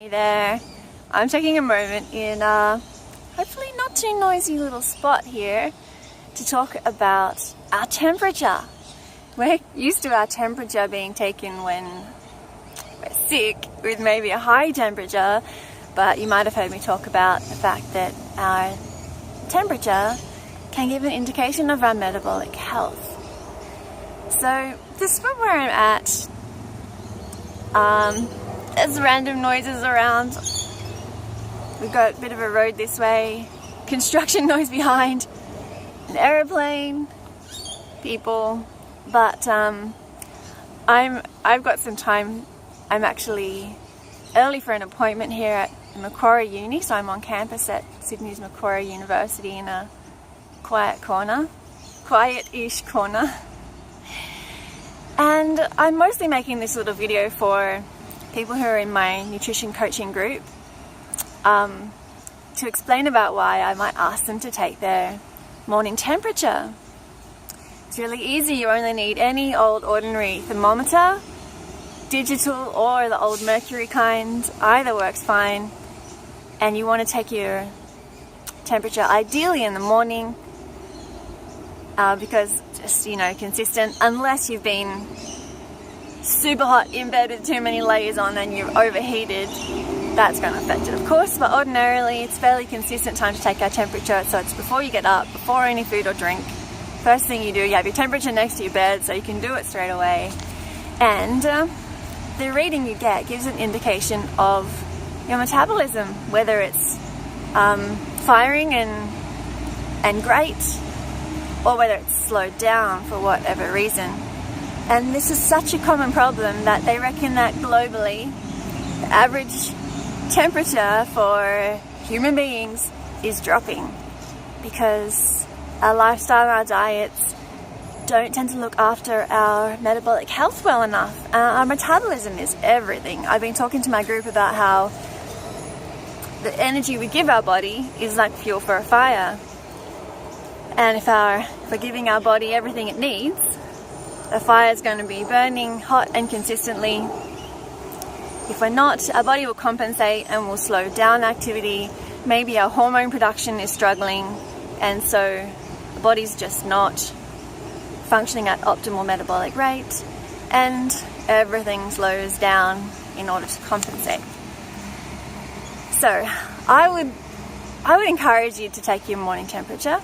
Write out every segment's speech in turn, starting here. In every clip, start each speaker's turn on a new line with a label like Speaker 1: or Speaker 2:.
Speaker 1: Hey there, I'm taking a moment in a hopefully not too noisy little spot here to talk about our temperature. We're used to our temperature being taken when we're sick with maybe a high temperature, but you might have heard me talk about the fact that our temperature can give an indication of our metabolic health. So this is where I'm at. There's random noises around. We've got a bit of a road this way, construction noise behind, an aeroplane, people, but I've got some time. I'm actually early for an appointment here at Macquarie Uni, so I'm on campus at Sydney's Macquarie University in a quiet-ish corner. And I'm mostly making this little video for people who are in my nutrition coaching group to explain about why I might ask them to take their morning temperature. It's really easy. You only need any old ordinary thermometer, digital or the old mercury kind. Either works fine. And you want to take your temperature ideally in the morning because just, consistent, unless you've been super hot in bed with too many layers on and you're overheated, that's going to affect it, of course. But ordinarily it's fairly consistent time to take our temperature, so it's before you get up, before any food or drink. First thing you do, you have your temperature next to your bed so you can do it straight away, and the reading you get gives an indication of your metabolism, whether it's firing and great, or whether it's slowed down for whatever reason. And this is such a common problem that they reckon that globally, the average temperature for human beings is dropping because our lifestyle and our diets don't tend to look after our metabolic health well enough. Our metabolism is everything. I've been talking to my group about how the energy we give our body is like fuel for a fire. And if we're giving our body everything it needs, the fire is going to be burning hot and consistently. If we're not, our body will compensate and will slow down activity. Maybe our hormone production is struggling, and so the body's just not functioning at optimal metabolic rate, and everything slows down in order to compensate. So I would encourage you to take your morning temperature,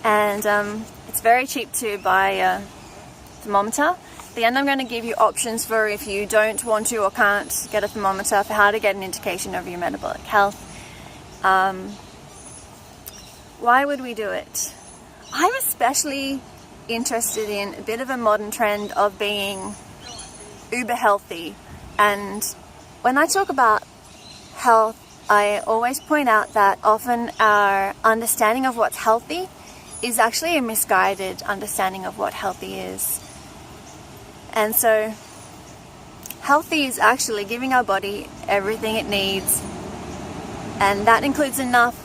Speaker 1: and it's very cheap to buy a thermometer. At the end I'm going to give you options for if you don't want to or can't get a thermometer, for how to get an indication of your metabolic health. Why would we do it? I'm especially interested in a bit of a modern trend of being uber healthy, and when I talk about health, I always point out that often our understanding of what's healthy is actually a misguided understanding of what healthy is. And so healthy is actually giving our body everything it needs, and that includes enough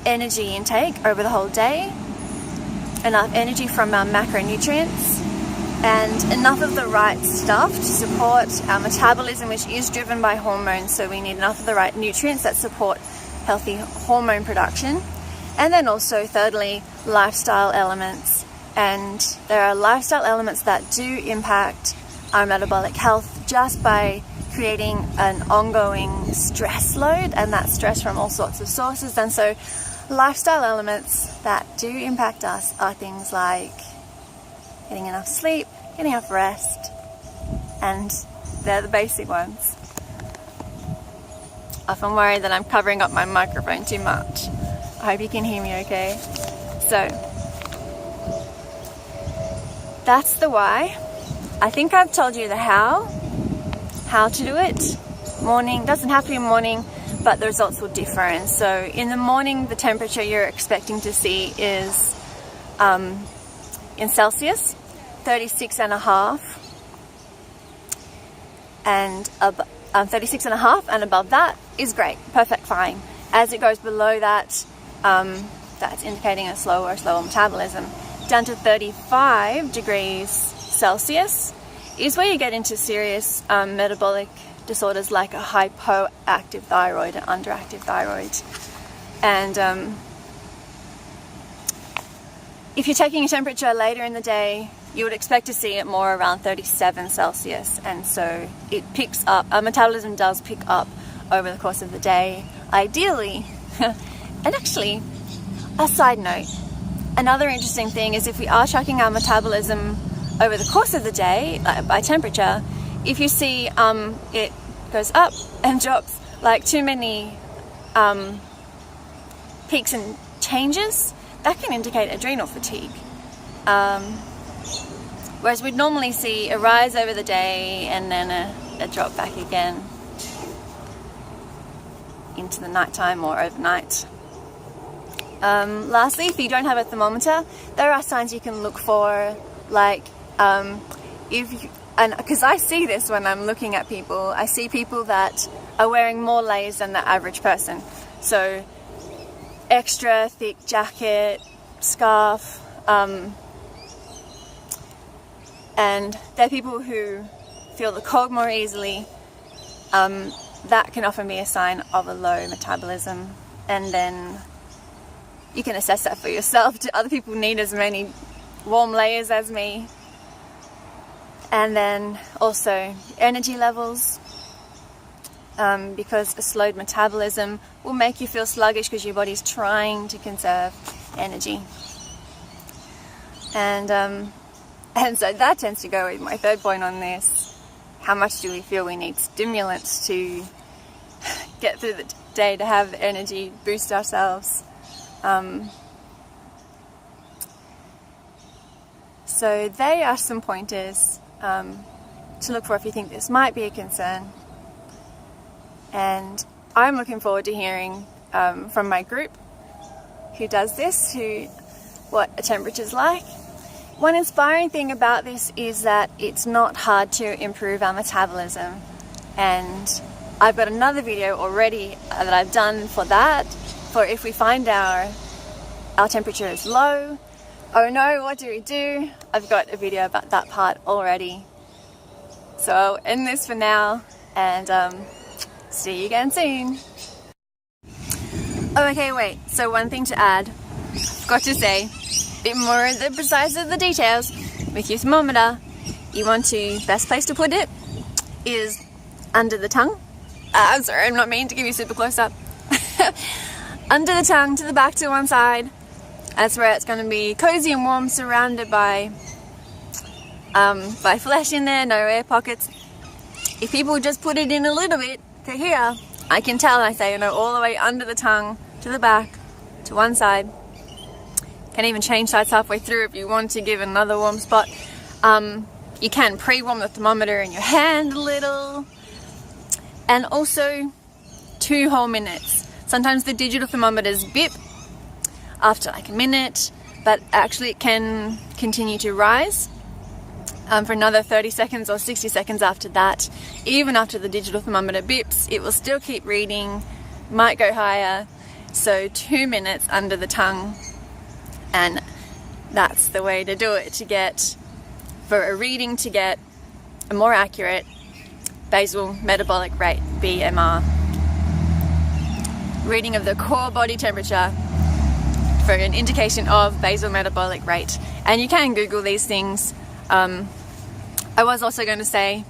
Speaker 1: energy intake over the whole day, enough energy from our macronutrients, and enough of the right stuff to support our metabolism, which is driven by hormones. So we need enough of the right nutrients that support healthy hormone production. And then also, thirdly, lifestyle elements. And there are lifestyle elements that do impact our metabolic health just by creating an ongoing stress load, and that stress from all sorts of sources. And so lifestyle elements that do impact us are things like getting enough sleep, getting enough rest, and they're the basic ones. I often worry that I'm covering up my microphone too much. I hope you can hear me okay. So that's the why. I think I've told you the how to do it. Morning, doesn't have to be morning, but the results will differ. And so in the morning, the temperature you're expecting to see is in Celsius, 36.5, and 36.5 and above that is great, perfect, fine. As it goes below that, that's indicating a slower metabolism. Down to 35 degrees Celsius is where you get into serious metabolic disorders like a hypoactive thyroid and underactive thyroid. And if you're taking a temperature later in the day, you would expect to see it more around 37 Celsius, and so it picks up, our metabolism does pick up over the course of the day, ideally. And actually, a side note, another interesting thing is if we are tracking our metabolism over the course of the day by temperature, if you see it goes up and drops like too many peaks and changes, that can indicate adrenal fatigue. Whereas we'd normally see a rise over the day and then a drop back again into the nighttime or overnight. Lastly, if you don't have a thermometer, there are signs you can look for, like because I see this when I'm looking at people. I see people that are wearing more layers than the average person. So extra thick jacket, scarf, and they're people who feel the cold more easily. That can often be a sign of a low metabolism, and then you can assess that for yourself. Do other people need as many warm layers as me? And then also energy levels, because a slowed metabolism will make you feel sluggish because your body's trying to conserve energy. And so that tends to go with my third point on this. How much do we feel we need stimulants to get through the day, to have energy, boost ourselves? So they are some pointers to look for if you think this might be a concern. And I'm looking forward to hearing from my group who does this, what a temperature's like. One inspiring thing about this is that it's not hard to improve our metabolism, and I've got another video already that I've done for that, for if we find our temperature is low, oh no, what do we do? I've got a video about that part already. So I'll end this for now, and see you again soon. Oh, okay, wait, so one thing to add, forgot to say, bit more of the precise of the details. With your thermometer, best place to put it is under the tongue. I'm sorry, I'm not meaning to give you super close up. Under the tongue, to the back, to one side. That's where it's going to be cozy and warm, surrounded by flesh in there, no air pockets. If people just put it in a little bit to here, I can tell. I say, all the way under the tongue, to the back, to one side. Can even change sides halfway through if you want to give another warm spot. You can pre-warm the thermometer in your hand a little. And also 2 whole minutes. Sometimes the digital thermometers bip after like a minute, but actually it can continue to rise for another 30 seconds or 60 seconds after that. Even after the digital thermometer bips, it will still keep reading, might go higher. So 2 minutes under the tongue. And that's the way to do it, to get a more accurate basal metabolic rate, BMR. Reading of the core body temperature for an indication of basal metabolic rate. And you can Google these things. I was also going to say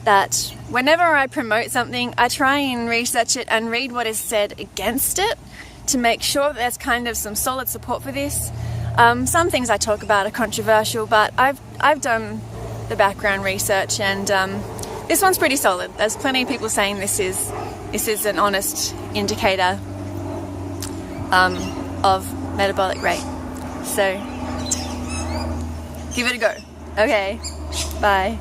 Speaker 1: that whenever I promote something, I try and research it and read what is said against it, to make sure that there's kind of some solid support for this. Some things I talk about are controversial, but I've done the background research, and this one's pretty solid. There's plenty of people saying this is an honest indicator of metabolic rate. So give it a go. Okay, bye.